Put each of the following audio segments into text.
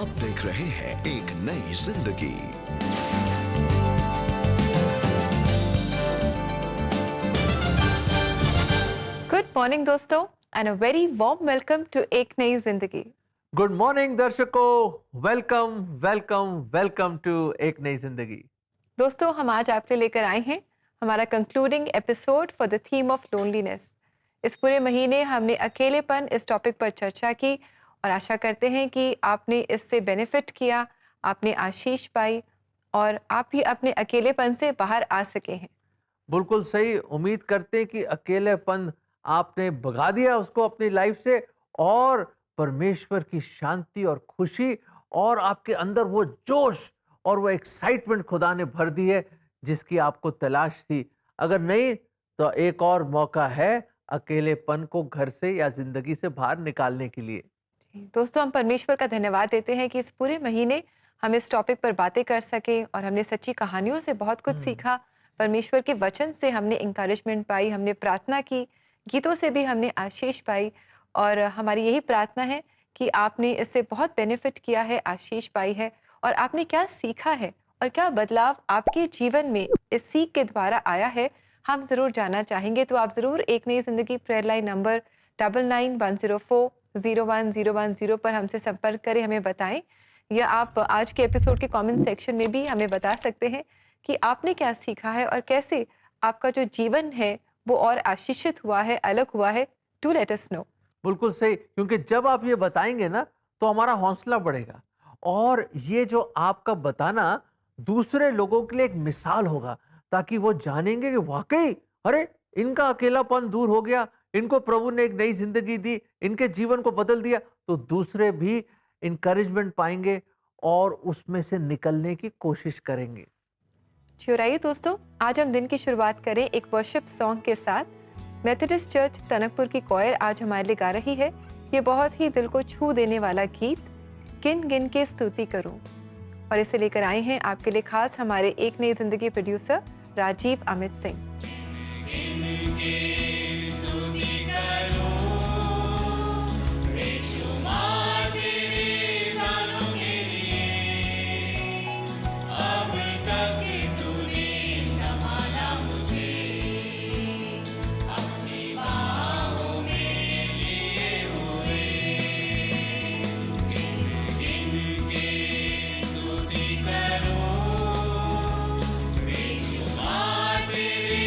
आप देख रहे हैं एक नई जिंदगी। गुड मॉर्निंग दोस्तों and a very warm welcome to एक नई जिंदगी। गुड मॉर्निंग दर्शकों, वेलकम वेलकम वेलकम टू एक नई जिंदगी। दोस्तों हम आज आपके लेकर आए हैं हमारा concluding episode for the theme of loneliness. इस पूरे महीने हमने अकेलेपन इस टॉपिक पर चर्चा की और आशा करते हैं कि आपने इससे बेनिफिट किया, आपने आशीष पाई और आप भी अपने अकेलेपन से बाहर आ सके हैं। बिल्कुल सही। उम्मीद करते हैं कि अकेलेपन आपने भगा दिया उसको अपनी लाइफ से, और परमेश्वर की शांति और खुशी और आपके अंदर वो जोश और वो एक्साइटमेंट खुदा ने भर दी है जिसकी आपको तलाश थी। अगर नहीं तो एक और मौका है अकेलेपन को घर से या जिंदगी से बाहर निकालने के लिए। दोस्तों हम परमेश्वर का धन्यवाद देते हैं कि इस पूरे महीने हम इस टॉपिक पर बातें कर सके और हमने सच्ची कहानियों से बहुत कुछ हम्म। सीखा। परमेश्वर के वचन से हमने इंकरेजमेंट पाई, हमने प्रार्थना की, गीतों से भी हमने आशीष पाई और हमारी यही प्रार्थना है कि आपने इससे बहुत बेनिफिट किया है, आशीष पाई है और आपने क्या सीखा है और क्या बदलाव आपके जीवन में इस सीख के द्वारा आया है, हम ज़रूर जानना चाहेंगे। तो आप ज़रूर एक नई ज़िंदगी प्रेयर लाइन नंबर 9910401010 पर हमसे संपर्क करें, हमें बताएं, या आप आज के एपिसोड के कमेंट सेक्शन में भी हमें बता सकते हैं कि आपने क्या सीखा है और कैसे आपका जो जीवन है वो और आशीषित हुआ है, अलग हुआ है। To let us know. बिल्कुल सही, क्योंकि जब आप ये बताएंगे ना तो हमारा हौसला बढ़ेगा, और ये जो आपका बताना दूसरे लोगों के लिए एक मिसाल होगा, ताकि वो जानेंगे कि वाकई अरे इनका अकेलापन दूर हो गया, इनको प्रभु ने एक नई जिंदगी दी, इनके जीवन को बदल दिया, तो दूसरे भी इंकरेजमेंट पाएंगे और उसमें से निकलने की कोशिश करेंगे। आइए दोस्तों, आज हम दिन की शुरुआत करें एक वर्शिप सॉन्ग के साथ। मेथोडिस्ट चर्च टनकपुर की कॉयर आज हमारे लिए गा रही है ये बहुत ही दिल को छू देने वाला गीत, गिन गिन के स्तुति करूं। और इसे लेकर आए हैं आपके लिए खास हमारे एक नई जिंदगी producer Rajiv Amit Singh. Thank you.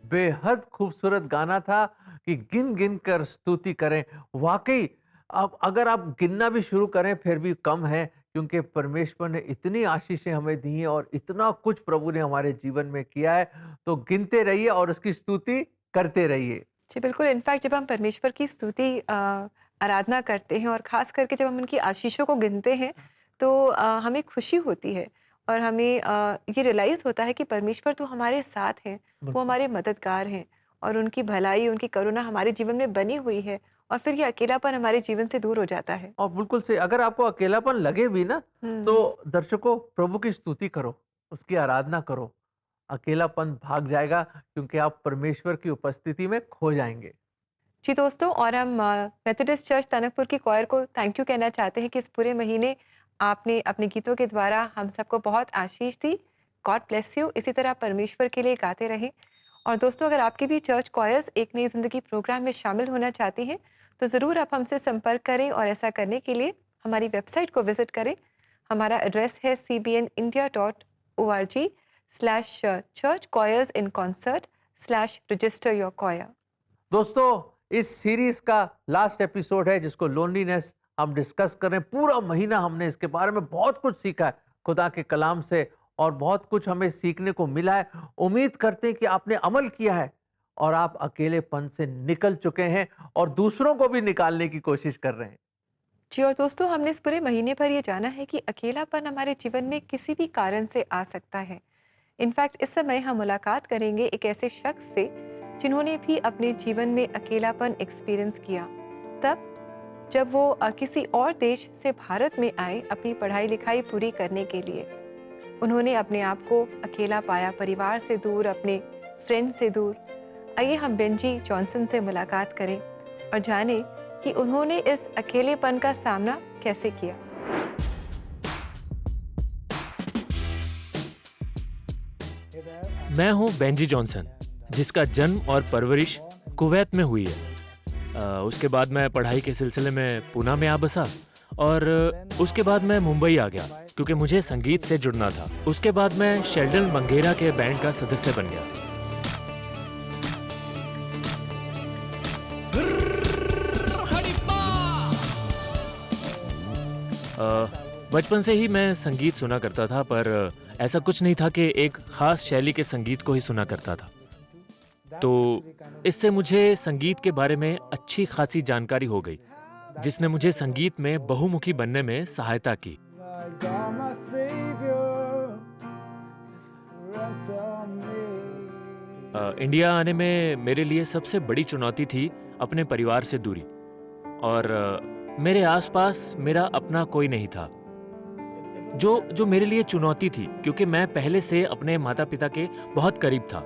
बेहद खूबसूरत गाना था कि गिन गिन कर स्तुति करें। वाकई अब अगर आप गिनना भी शुरू करें फिर भी कम है, क्योंकि परमेश्वर ने इतनी आशीषें हमें दी हैं और इतना कुछ प्रभु ने हमारे जीवन में किया है। तो गिनते रहिए और उसकी स्तुति करते रहिए। जी, बिल्कुल। इनफैक्ट जब हम परमेश्वर की स्तुति आराधना करते हैं और ख़ास करके जब हम उनकी आशीषों को गिनते हैं, तो हमें खुशी होती है और हमें ये रियलाइज़ होता है कि परमेश्वर तो हमारे साथ हैं, वो बिल्कुल। हमारे मददगार हैं और उनकी भलाई, उनकी करुणा हमारे जीवन में बनी हुई है और फिर ये अकेलापन हमारे जीवन से दूर हो जाता है। और बिल्कुल से अगर आपको अकेलापन लगे भी ना, तो हुँ। दर्शकों प्रभु की स्तुति करो, उसकी आराधना करो। अकेलापन भाग जाएगा, क्योंकि आप परमेश्वर की उपस्थिति में खो जाएँगे। जी दोस्तों, और हम मेथोडिस्ट चर्च तनकपुर की कॉयर को थैंक यू कहना चाहते हैं कि इस पूरे महीने आपने अपने गीतों के द्वारा हम सबको बहुत आशीष दी। God bless you. इसी तरह परमेश्वर के लिए गाते रहें। और दोस्तों, अगर आपकी भी चर्च कॉयर्स एक नई ज़िंदगी प्रोग्राम में शामिल होना चाहती हैं, तो ज़रूर आप हमसे संपर्क करें और ऐसा करने के लिए हमारी वेबसाइट को विज़िट करें। हमारा एड्रेस है cbnindia.org/churchchoirsinconcert/register-your-choir। दोस्तों, इस सीरीज का लास्ट एपिसोड है जिसको लोनलीनेस हम डिस्कस कर रहे हैं। पूरा महीना हमने इसके बारे में बहुत कुछ सीखा है खुदा के कलाम से, और बहुत कुछ हमें सीखने को मिला है। उम्मीद करते हैं कि आपने अमल किया है और आप अकेलेपन से निकल चुके हैं और दूसरों को भी निकालने की कोशिश कर रहे हैं। जी, और दोस्तों, हमने इस पूरे महीने पर ये जाना है कि अकेलापन हमारे जीवन में किसी भी कारण से आ सकता है। इनफैक्ट इस समय हम मुलाकात करेंगे एक ऐसे शख्स से जिन्होंने भी अपने जीवन में अकेलापन एक्सपीरियंस किया, तब जब वो किसी और देश से भारत में आए अपनी पढ़ाई लिखाई पूरी करने के लिए। उन्होंने अपने आप को अकेला पाया, परिवार से दूर, अपने फ्रेंड से दूर। आइए हम बेंजी जॉनसन से मुलाकात करें और जानें कि उन्होंने इस अकेलेपन का सामना कैसे किया। मैं हूं बेंजी जॉनसन, जिसका जन्म और परवरिश कुवैत में हुई है। उसके बाद मैं पढ़ाई के सिलसिले में पूना में आ बसा और उसके बाद मैं मुंबई आ गया क्योंकि मुझे संगीत से जुड़ना था। उसके बाद मैं शेल्डन बंगेरा के बैंड का सदस्य बन गया। बचपन से ही मैं संगीत सुना करता था, पर ऐसा कुछ नहीं था कि एक खास शैली के संगीत को ही सुना करता था। तो इससे मुझे संगीत के बारे में अच्छी खासी जानकारी हो गई, जिसने मुझे संगीत में बहुमुखी बनने में सहायता की। इंडिया आने में मेरे लिए सबसे बड़ी चुनौती थी अपने परिवार से दूरी, और मेरे आसपास मेरा अपना कोई नहीं था, जो मेरे लिए चुनौती थी, क्योंकि मैं पहले से अपने माता पिता के बहुत करीब था।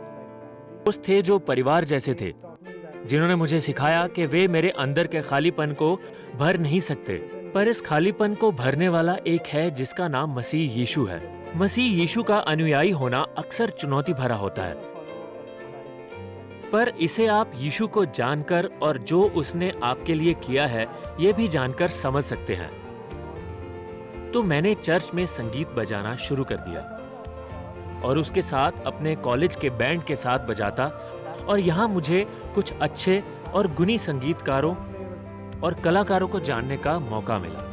दोस्त थे जो परिवार जैसे थे, जिन्होंने मुझे सिखाया कि वे मेरे अंदर के खालीपन को भर नहीं सकते, पर इस खालीपन को भरने वाला एक है जिसका नाम मसीह यीशु है। मसीह यीशु का अनुयायी होना अक्सर चुनौती भरा होता है, पर इसे आप यीशु को जानकर और जो उसने आपके लिए किया है ये भी जानकर समझ सकते हैं। तो मैंने चर्च में संगीत बजाना शुरू कर दिया और उसके साथ अपने कॉलेज के बैंड के साथ बजाता, और यहाँ मुझे कुछ अच्छे और गुणी संगीतकारों और कलाकारों को जानने का मौका मिला।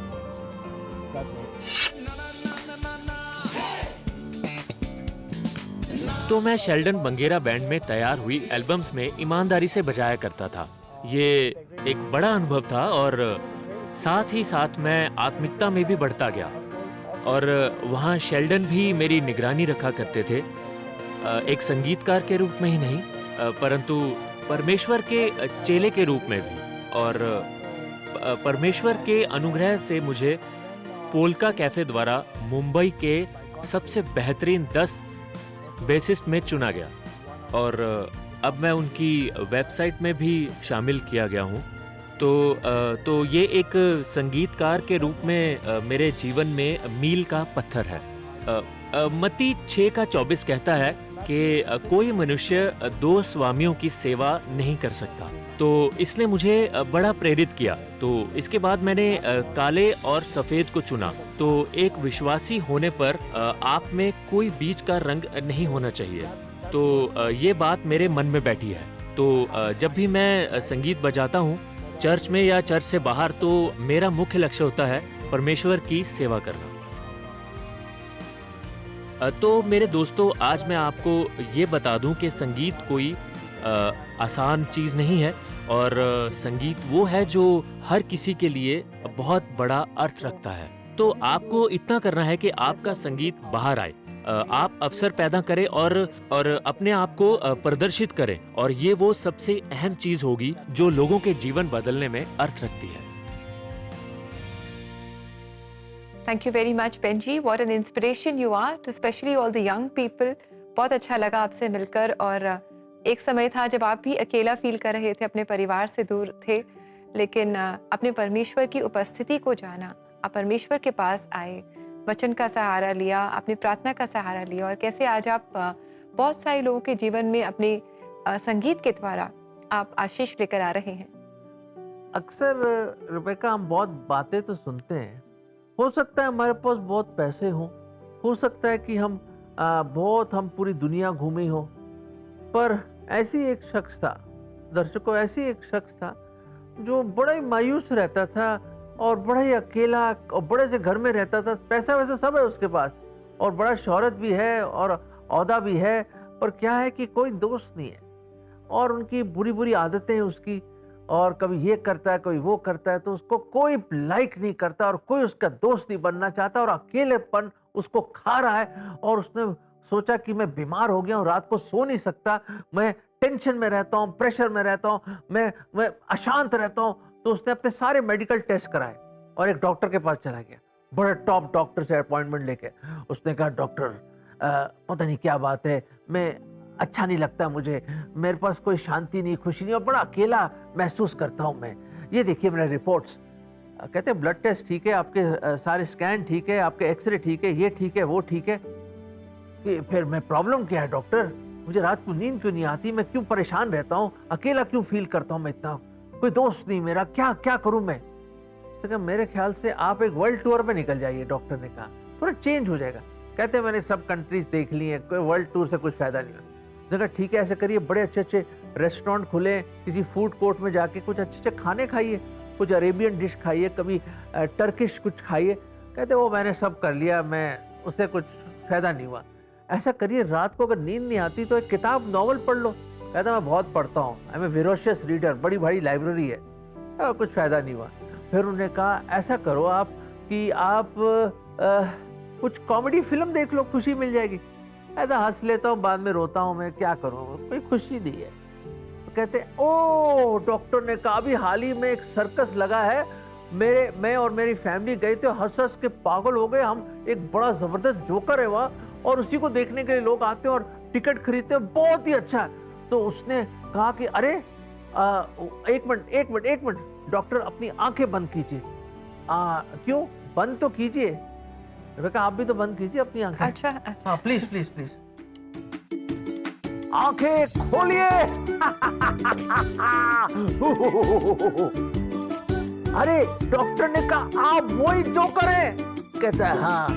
तो मैं शेल्डन बंगेरा बैंड में तैयार हुई एल्बम्स में ईमानदारी से बजाया करता था। ये एक बड़ा अनुभव था और साथ ही साथ मैं आत्मिकता में भी बढ़ता गया, और वहाँ शेल्डन भी मेरी निगरानी रखा करते थे, एक संगीतकार के रूप में ही नहीं परंतु परमेश्वर के चेले के रूप में भी। और परमेश्वर के अनुग्रह से मुझे पोल्का कैफे द्वारा मुंबई के सबसे बेहतरीन 10 बेसिस्ट में चुना गया, और अब मैं उनकी वेबसाइट में भी शामिल किया गया हूँ। तो ये एक संगीतकार के रूप में मेरे जीवन में मील का पत्थर है। मत्ती 6:24 कहता है कि कोई मनुष्य 2 स्वामियों की सेवा नहीं कर सकता। तो इसने मुझे बड़ा प्रेरित किया। तो इसके बाद मैंने काले और सफ़ेद को चुना। तो एक विश्वासी होने पर आप में कोई बीच का रंग नहीं होना चाहिए। तो ये बात मेरे मन में बैठी है। तो जब भी मैं संगीत बजाता हूँ, चर्च में या चर्च से बाहर, तो मेरा मुख्य लक्ष्य होता है परमेश्वर की सेवा करना। तो मेरे दोस्तों, आज मैं आपको ये बता दूं कि संगीत कोई आसान चीज़ नहीं है, और संगीत वो है जो हर किसी के लिए बहुत बड़ा अर्थ रखता है। तो आपको इतना करना है कि आपका संगीत बाहर आए, आप अवसर पैदा करें और अपने आप को प्रदर्शित करें, और ये वो सबसे अहम चीज़ होगी जो लोगों के जीवन बदलने में अर्थ रखती है। थैंक यू वेरी मच पेंजी, what an inspiration you are to specially all the young people. बहुत अच्छा लगा आपसे मिलकर। और एक समय था जब आप भी अकेला फील कर रहे थे, अपने परिवार से दूर थे, लेकिन अपने परमेश्वर की उपस्थिति को जाना, आप परमेश्वर के पास आए, वचन का सहारा लिया, अपनी प्रार्थना का सहारा लिया, और कैसे आज आप बहुत सारे लोगों के जीवन में अपने संगीत के द्वारा आप आशीष लेकर आ रहे हैं। अक्सर रिबेका, हम बहुत बातें तो सुनते हैं, हो सकता है हमारे पास बहुत पैसे हो सकता है कि हम हम पूरी दुनिया घूमे हो, पर ऐसी एक शख्स था, दर्शकों, ऐसी एक शख्स था जो बड़ा ही मायूस रहता था और बड़ा ही अकेला और बड़े से घर में रहता था। पैसा वैसा सब है उसके पास, और बड़ा शोहरत भी है और औहदा भी है, पर क्या है कि कोई दोस्त नहीं है, और उनकी बुरी बुरी आदतें हैं उसकी, और कभी ये करता है, कोई वो करता है, तो उसको कोई लाइक नहीं करता और कोई उसका दोस्त नहीं बनना चाहता, और अकेलेपन उसको खा रहा है। और उसने सोचा कि मैं बीमार हो गया हूँ, रात को सो नहीं सकता, मैं टेंशन में रहता हूँ, प्रेशर में रहता हूँ, मैं अशांत रहता हूँ। तो उसने अपने सारे मेडिकल टेस्ट कराए और एक डॉक्टर के पास चला गया, बड़े टॉप डॉक्टर से अपॉइंटमेंट लेके। उसने कहा, डॉक्टर पता नहीं क्या बात है, मैं अच्छा नहीं लगता, मुझे मेरे पास कोई शांति नहीं, खुशी नहीं, और बड़ा अकेला महसूस करता हूँ मैं। ये देखिए मेरे रिपोर्ट्स। कहते हैं ब्लड टेस्ट ठीक है, आपके सारे स्कैन ठीक है, आपके एक्सरे ठीक है, ये ठीक है, वो ठीक है। कि फिर मैं प्रॉब्लम क्या है डॉक्टर, मुझे रात को नींद क्यों नहीं आती, मैं क्यों परेशान रहता हूँ, अकेला क्यों फील करता हूँ मैं इतना, कोई दोस्त नहीं मेरा, क्या क्या करूँ मैं। उसने कहा, मेरे ख्याल से आप एक वर्ल्ड टूर पे निकल जाइए। डॉक्टर ने कहा, थोड़ा चेंज हो जाएगा। कहते हैं मैंने सब कंट्रीज देख ली हैं, कोई वर्ल्ड टूर से कुछ फायदा नहीं हुआ। जगह ठीक है, ऐसे करिए, बड़े अच्छे अच्छे रेस्टोरेंट खुले, किसी फूड कोर्ट में जाके कुछ अच्छे अच्छे खाने खाइए, कुछ अरेबियन डिश खाइए, कभी टर्किश कुछ खाइए। कहते वो मैंने सब कर लिया, मैं उससे कुछ फायदा नहीं हुआ। ऐसा करिए, रात को अगर नींद नहीं आती तो एक किताब नॉवल पढ़ लो। कहता मैं बहुत पढ़ता हूँ, आई एम ए विरोशियस रीडर, बड़ी भारी लाइब्रेरी है। कुछ फायदा नहीं हुआ। फिर उन्होंने कहा, ऐसा करो आप कि आप कुछ कॉमेडी फिल्म देख लो, खुशी मिल जाएगी। ऐसा हंस लेता हूँ, बाद में रोता हूँ, मैं क्या करूँ, कोई खुशी नहीं है। तो कहते ओ, डॉक्टर ने कहा, अभी हाल ही में एक सर्कस लगा है, मैं और मेरी फैमिली गए थे, हंस हंस के पागल हो गए हम। एक बड़ा जबरदस्त जोकर है वहाँ, और उसी को देखने के लिए लोग आते हैं और टिकट खरीदते हैं, बहुत ही अच्छा है। तो उसने कहा कि अरे एक मिनट डॉक्टर, अपनी आंखें बंद कीजिए। क्यों, बंद तो कीजिए। कहा, आप भी तो बंद कीजिए अपनी आंखें। अच्छा, हाँ प्लीज प्लीज प्लीज, आंखें खोलिए। अरे डॉक्टर ने कहा, आप वही जोकर हैं। कहता है, हाँ,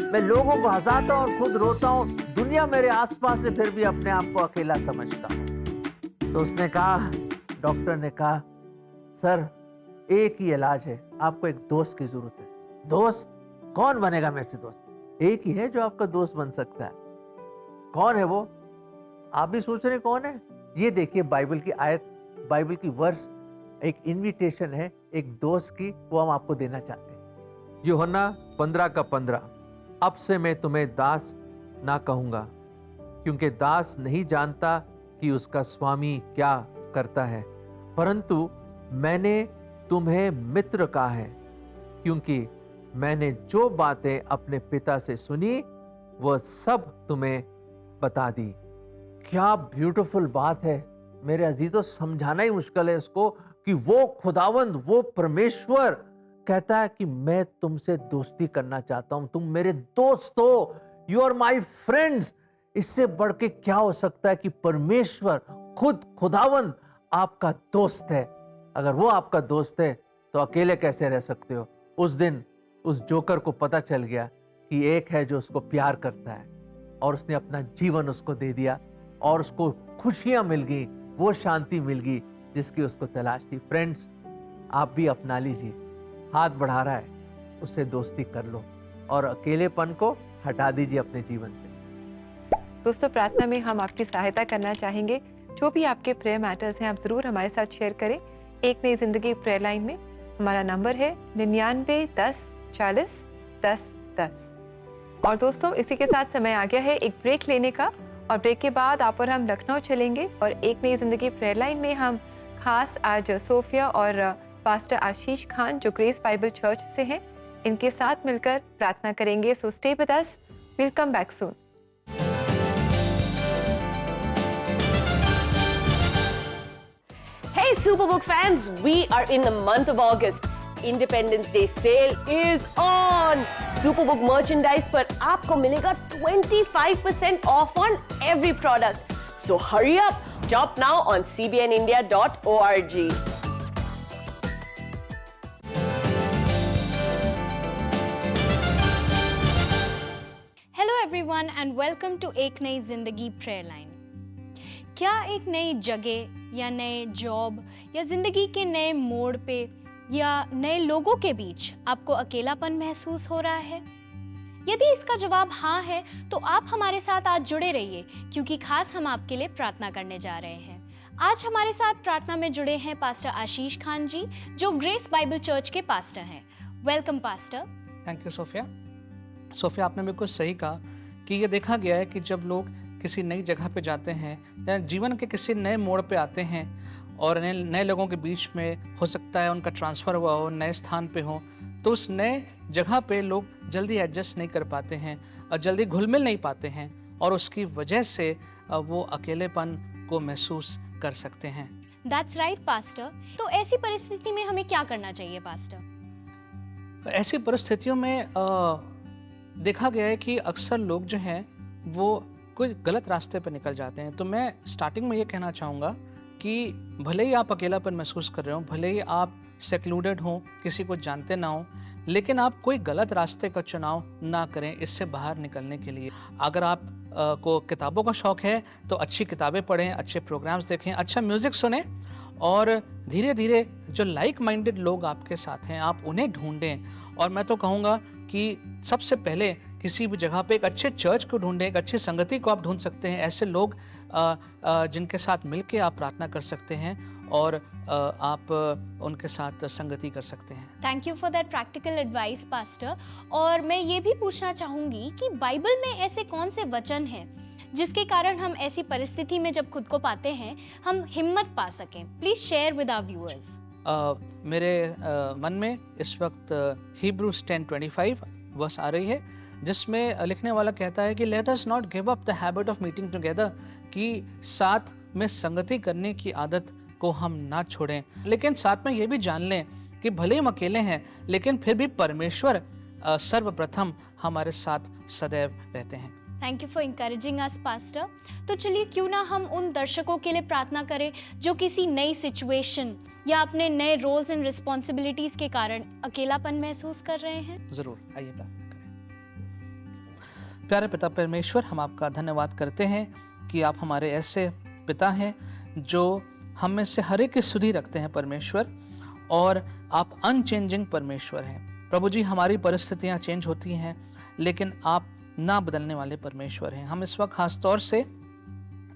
मैं लोगों को हंसाता हूँ और खुद रोता हूँ, दुनिया मेरे आसपास है, फिर भी अपने आप को अकेला समझता हूँ। तो उसने कहा, डॉक्टर ने कहा, सर एक ही इलाज है, आपको एक दोस्त की जरूरत है। दोस्त? कौन बनेगा मेरे से दोस्त? एक ही है जो आपका दोस्त बन सकता है। कौन है वो? आप भी सोच रहे कौन है? ये देखिए बाइबल की आयत, बाइबल की वर्स, एक इनविटेशन है एक दोस्त की, वो हम आपको देना चाहते हैं। यूहन्ना 15:15, अब से मैं तुम्हें दास ना कहूंगा, क्योंकि दास नहीं जानता कि उसका स्वामी क्या करता है, परंतु मैंने तुम्हें मित्र कहा है, क्योंकि मैंने जो बातें अपने पिता से सुनी वह सब तुम्हें बता दी। क्या ब्यूटीफुल बात है मेरे अजीजों, समझाना ही मुश्किल है इसको कि वो खुदावंद, वो परमेश्वर कहता है कि मैं तुमसे दोस्ती करना चाहता हूं, तुम मेरे दोस्त हो, यू आर माई फ्रेंड्स। इससे बढ़ के क्या हो सकता है कि परमेश्वर खुद खुदावंद आपका दोस्त है। अगर वो आपका दोस्त है तो अकेले कैसे रह सकते हो। उस दिन उस जोकर को पता चल गया कि एक है जो उसको प्यार करता है, और उसने अपना जीवन उसको दे दिया और उसको खुशियां मिल गई, वो शांति मिल गई जिसकी उसको तलाश थी। फ्रेंड्स, आप भी अपना लीजिए। हाथ बढ़ा रहा है, उससे दोस्ती कर लो और अकेलेपन को हटा दीजिए अपने जीवन से। दोस्तों, प्रार्थना में हम आपकी सहायता करना चाहेंगे। जो भी आपके प्रेयर मैटर्स हैं, आप ज़रूर हमारे साथ शेयर करें। एक नई ज़िंदगी प्रेयर लाइन में हमारा नंबर है 99 10 40 10 10। और दोस्तों, इसी के साथ समय आ गया है एक ब्रेक लेने का, और ब्रेक के बाद आप और हम लखनऊ चलेंगे और एक नई ज़िंदगी प्रेयर लाइन में हम खास आज सोफिया और पास्टर आशीष खान जो ग्रेस बाइबल चर्च से हैं, इनके साथ मिलकर प्रार्थना करेंगे। So stay with us, will come back soon. Hey Superbook fans, we are in the month of August. Independence Day sale is on. Superbook merchandise पर आपको मिलेगा 25% off on every product. So hurry up, shop now on cbnindia.org. Hello everyone and welcome to एक नई जिंदगी prayer line. क्या एक नई जगह या नए जॉब या जिंदगी के नए मोड़ पे या नए लोगों के बीच आपको अकेलापन महसूस हो रहा है? यदि इसका जवाब हाँ है तो आप हमारे साथ आज जुड़े रहिए, क्योंकि खास हम आपके लिए प्रार्थना करने जा रहे हैं। आज हमारे साथ प्रार्थना में जुड़े हैं पास्टर आशीष खान जी, जो ग्रेस बाइबल चर्च के पास्टर हैं। Welcome pastor. Thank you Sophia. Sophia, आपने बिल्कुल सही कहा कि ये देखा गया है कि जब लोग किसी नई जगह पे जाते हैं या जीवन के किसी नए मोड़ पे आते हैं और नए लोगों के बीच में हो सकता है उनका ट्रांसफ़र हुआ हो, नए स्थान पे हो, तो उस नए जगह पे लोग जल्दी एडजस्ट नहीं कर पाते हैं और जल्दी घुल मिल नहीं पाते हैं, और उसकी वजह से वो अकेलेपन को महसूस कर सकते हैं। That's right pastor. तो ऐसी परिस्थिति में हमें क्या करना चाहिए पास्टर? ऐसी परिस्थितियों में देखा गया है कि अक्सर लोग जो हैं वो कोई गलत रास्ते पर निकल जाते हैं। तो मैं स्टार्टिंग में ये कहना चाहूँगा कि भले ही आप अकेलापन महसूस कर रहे हो, भले ही आप सेक्लूडेड हों, किसी को जानते ना हो, लेकिन आप कोई गलत रास्ते का चुनाव ना करें इससे बाहर निकलने के लिए। अगर आप को किताबों का शौक़ है तो अच्छी किताबें पढ़ें, अच्छे प्रोग्राम्स देखें, अच्छा म्यूज़िक सुनें, और धीरे धीरे जो लाइक माइंडेड लोग आपके साथ हैं आप उन्हें ढूंढें। और मैं तो कहूँगा कि सबसे पहले किसी भी जगह पे एक अच्छे चर्च को ढूंढें, एक अच्छी संगति को आप ढूंढ सकते हैं, ऐसे लोग जिनके साथ मिलके आप प्रार्थना कर सकते हैं और आप उनके साथ संगति कर सकते हैं। Thank you for that practical advice pastor. और मैं ये भी पूछना चाहूँगी कि बाइबल में ऐसे कौन से वचन हैं जिसके कारण हम ऐसी परिस्थिति में जब खुद को पाते हैं हम हिम्मत पा सकें? Please share with our viewers. मेरे मन में इस वक्त Hebrews 10:25 वर्स आ रही है, जिसमें लिखने वाला कहता है कि let us not give up the habit of meeting together, कि साथ में संगति करने की आदत को हम ना छोड़ें, लेकिन साथ में ये भी जान लें कि भले हम अकेले हैं लेकिन फिर भी परमेश्वर सर्वप्रथम हमारे साथ सदैव रहते हैं। Thank you for encouraging us pastor. तो चलिए क्यों ना हम उन दर्शकों के लिए प्रार्थना करें जो किसी नई सिचुएशन या अपने नए रोल्स एंड रिस्पॉन्सिबिलिटीज के कारण अकेलापन महसूस कर रहे हैं। जरूर, आइए प्रार्थना करें। प्यारे पिता परमेश्वर, हम आपका धन्यवाद करते हैं कि आप हमारे ऐसे पिता हैं जो हम में से हर एक की सुधि रखते हैं परमेश्वर, और आप अनचेंजिंग परमेश्वर हैं। प्रभु जी, हमारी परिस्थितियां चेंज होती हैं लेकिन आप ना बदलने वाले परमेश्वर हैं। हम इस वक्त खास तौर से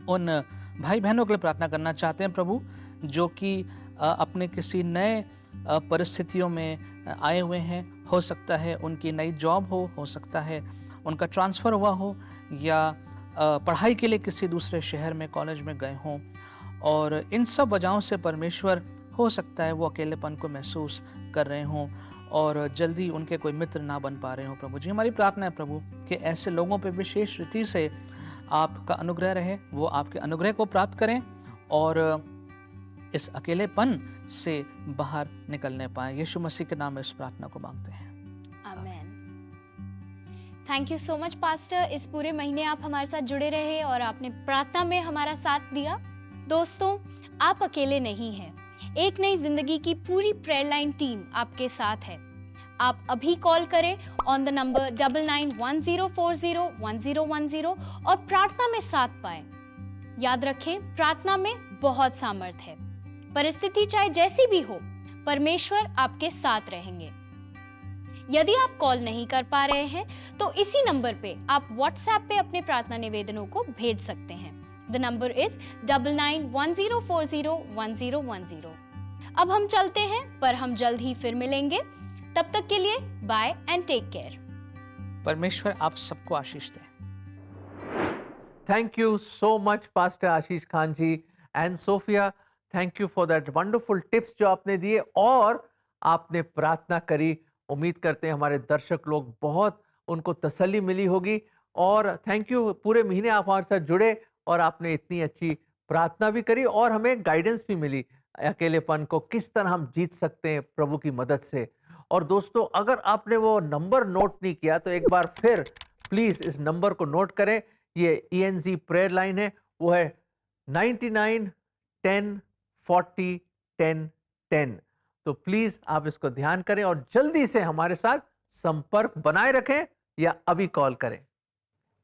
उन भाई बहनों के लिए प्रार्थना करना चाहते हैं प्रभु, जो कि अपने किसी नए परिस्थितियों में आए हुए हैं। हो सकता है उनकी नई जॉब हो सकता है उनका ट्रांसफ़र हुआ हो, या पढ़ाई के लिए किसी दूसरे शहर में कॉलेज में गए हों, और इन सब वजहों से परमेश्वर हो सकता है वो अकेलेपन को महसूस कर रहे हों और जल्दी उनके कोई मित्र ना बन पा रहे हो। प्रभु जी, हमारी प्रार्थना है प्रभु कि ऐसे लोगों पे विशेष रीति से आपका अनुग्रह रहे, वो आपके अनुग्रह को प्राप्त करें और इस अकेलेपन से बाहर निकलने पाएं। यीशु मसीह के नाम में इस प्रार्थना को मांगते हैं, आमीन। Thank you so much pastor. इस पूरे महीने आप हमारे साथ जुड़े रहे और आपने प्रार्थना में हमारा साथ दिया। दोस्तों, आप अकेले नहीं हैं। एक नई जिंदगी की पूरी प्रेयर लाइन टीम आपके साथ है। आप अभी कॉल करें ऑन द नंबर 9910401010 और प्रार्थना में साथ पाएं। याद रखें, प्रार्थना में बहुत सामर्थ है। परिस्थिति चाहे जैसी भी हो, परमेश्वर आपके साथ रहेंगे। यदि आप कॉल नहीं कर पा रहे हैं तो इसी नंबर पे आप व्हाट्सएप पे अपने प्रार्थना निवेदनों को भेज सकते हैं। The number is 9910401010। अब हम चलते हैं, पर हम जल्द ही फिर मिलेंगे। तब तक के लिए बाय एंड टेक केयर। परमेश्वर आप सबको आशीष दे। Thank you so much, Pastor Ashish Khan ji and Sophia. Thank you for that wonderful tips जो आपने दिए और आपने प्रार्थना करी। उम्मीद करते हैं हमारे दर्शक लोग बहुत उनको तसल्ली मिली होगी। और थैंक यू, पूरे महीने आप हमारे साथ जुड़े और आपने इतनी अच्छी प्रार्थना भी करी और हमें गाइडेंस भी मिली अकेलेपन को किस तरह हम जीत सकते हैं प्रभु की मदद से। और दोस्तों, अगर आपने वो नंबर नोट नहीं किया तो एक बार फिर प्लीज़ इस नंबर को नोट करें। ये ENZ प्रेयर लाइन है, वो है 99 10 40 10 10। तो प्लीज आप इसको ध्यान करें और जल्दी से हमारे साथ संपर्क बनाए रखें या अभी कॉल करें।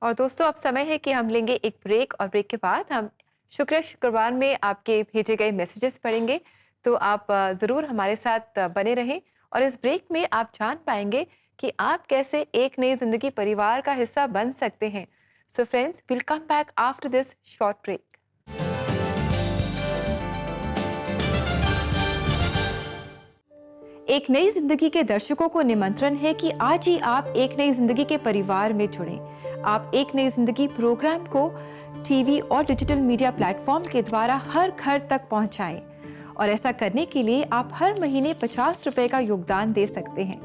और दोस्तों, अब समय है कि हम लेंगे एक ब्रेक और ब्रेक के बाद हम शुक्रवार में आपके भेजे गए मैसेजेस पढ़ेंगे। तो आप ज़रूर हमारे साथ बने रहें और इस ब्रेक में आप जान पाएंगे कि आप कैसे एक नई जिंदगी परिवार का हिस्सा बन सकते हैं। So friends, will come back after this short break. एक नई जिंदगी के दर्शकों को निमंत्रण है कि आज ही आप एक नई जिंदगी के परिवार में जुड़ें। आप एक नई जिंदगी प्रोग्राम को टीवी और डिजिटल मीडिया प्लेटफॉर्म के द्वारा हर घर तक पहुंचाएं। और ऐसा करने के लिए आप हर महीने 50 रुपए का योगदान दे सकते हैं।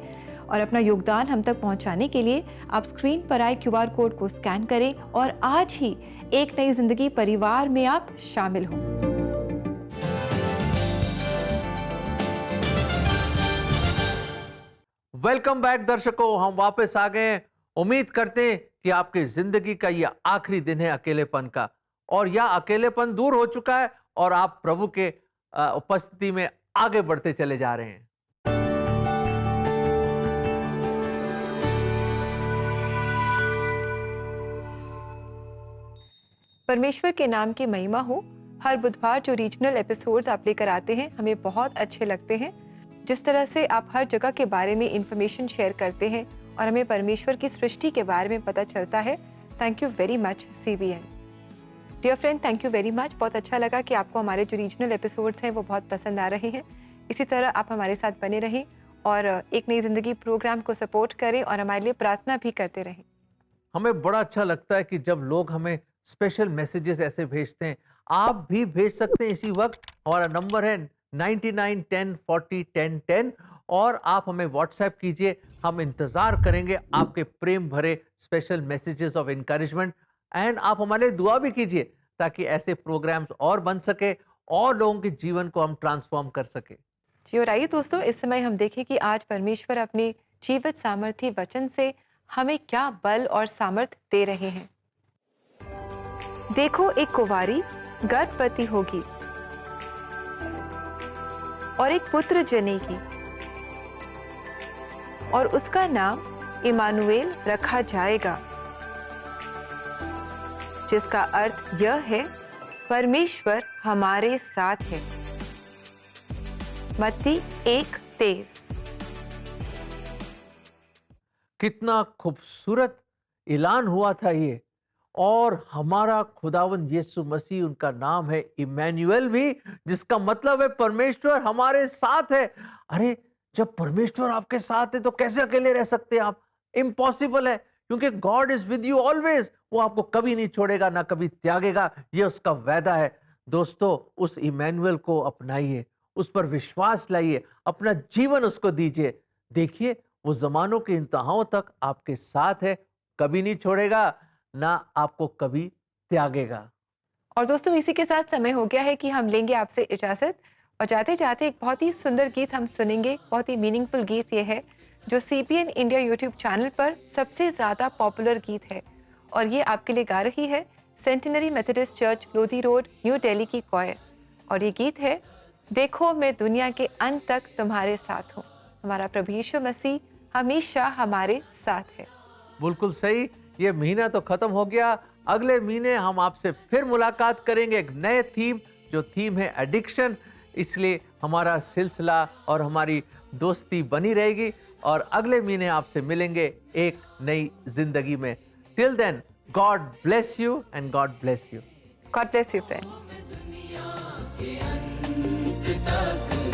और अपना योगदान हम तक पहुंचाने के लिए आप स्क्रीन पर आए QR कोड को स्कैन करें और आज ही एक नई जिंदगी परिवार में आप शामिल हों। वेलकम बैक दर्शकों, हम वापस आ गए हैं। उम्मीद करते हैं कि आपकी जिंदगी का ये आखिरी दिन है अकेलेपन का, और यह अकेलेपन दूर हो चुका है और आप प्रभु के उपस्थिति में आगे बढ़ते चले जा रहे हैं। परमेश्वर के नाम की महिमा हो। हर बुधवार जो रीजनल एपिसोड्स आप लेकर आते हैं हमें बहुत अच्छे लगते हैं। जिस तरह से आप हर जगह के बारे में इंफॉर्मेशन शेयर करते हैं और हमें परमेश्वर की सृष्टि के बारे में पता चलता है। Thank you very much CBN। Dear friend, thank you very much. बहुत अच्छा लगा कि आपको हमारे जो रीजनल एपिसोड्स हैं वो बहुत पसंद आ रहे हैं। इसी तरह आप हमारे साथ बने रहें और एक नई जिंदगी प्रोग्राम को सपोर्ट करें और हमारे लिए प्रार्थना भी करते रहें। हमें बड़ा अच्छा लगता है कि जब लोग हमें स्पेशल मैसेजेस ऐसे भेजते हैं। आप भी भेज सकते हैं इसी वक्त। हमारा नंबर है 99 10 40 10 10 और आप हमें व्हाट्सएप कीजिए। हम इंतजार करेंगे आपके प्रेम भरे special messages of encouragement. And आप हमारे लिए दुआ भी कीजिए ताकि ऐसे प्रोग्राम्स और बन सके और लोगों के जीवन को हम ट्रांसफॉर्म कर सके। जी, और आइए दोस्तों, इस समय हम देखें कि आज परमेश्वर अपने जीवित सामर्थी वचन से हमें क्या बल और सामर्थ दे रहे हैं। देखो, एक कुंवारी गर्भवती होगी और एक पुत्र जनेगी और उसका नाम इमानुएल रखा जाएगा, जिसका अर्थ यह है परमेश्वर हमारे साथ है। मत्ती 1:23। कितना खूबसूरत ऐलान हुआ था ये। और हमारा खुदावंद यीशु मसीह, उनका नाम है इमैनुएल भी, जिसका मतलब है परमेश्वर हमारे साथ है। अरे, जब परमेश्वर आपके साथ है तो कैसे अकेले रह सकते हैं आप? इम्पॉसिबल है, क्योंकि God is with you always. वो आपको कभी नहीं छोड़ेगा, ना कभी त्यागेगा, ये उसका वादा है। दोस्तों, उस इमैनुएल को अपनाइए, उस पर विश्वास लाइए, अपना जीवन उसको दीजिए। देखिए, वो जमानों के इंतहाओं तक आपके साथ है, कभी नहीं छोड़ेगा, ना आपको कभी त्यागेगा। और दोस्तों, इसी के साथ समय हो गया है कि हम लेंगे आपसे इजाजत और जाते जाते एक बहुत ही सुंदर गीत हम सुनेंगे। बहुत ही मीनिंगफुल गीत ये है जो CBN इंडिया यूट्यूब चैनल पर सबसे ज्यादा पॉपुलर गीत है और ये आपके लिए गा रही है centenary Methodist church, Lodhi road, new Delhi की क्वायर। और ये गीत है, देखो मैं दुनिया के अंत तक तुम्हारे साथ हूँ। हमारा प्रभु यीशु मसीह हमेशा हमारे साथ है। बिल्कुल सही। ये महीना तो खत्म हो गया, अगले महीने हम आपसे फिर मुलाकात करेंगे एक नए थीम, जो थीम है एडिक्शन। इसलिए हमारा सिलसिला और हमारी दोस्ती बनी रहेगी और अगले महीने आपसे मिलेंगे एक नई जिंदगी में। Till then, God bless you and God bless you. God bless you friends. तक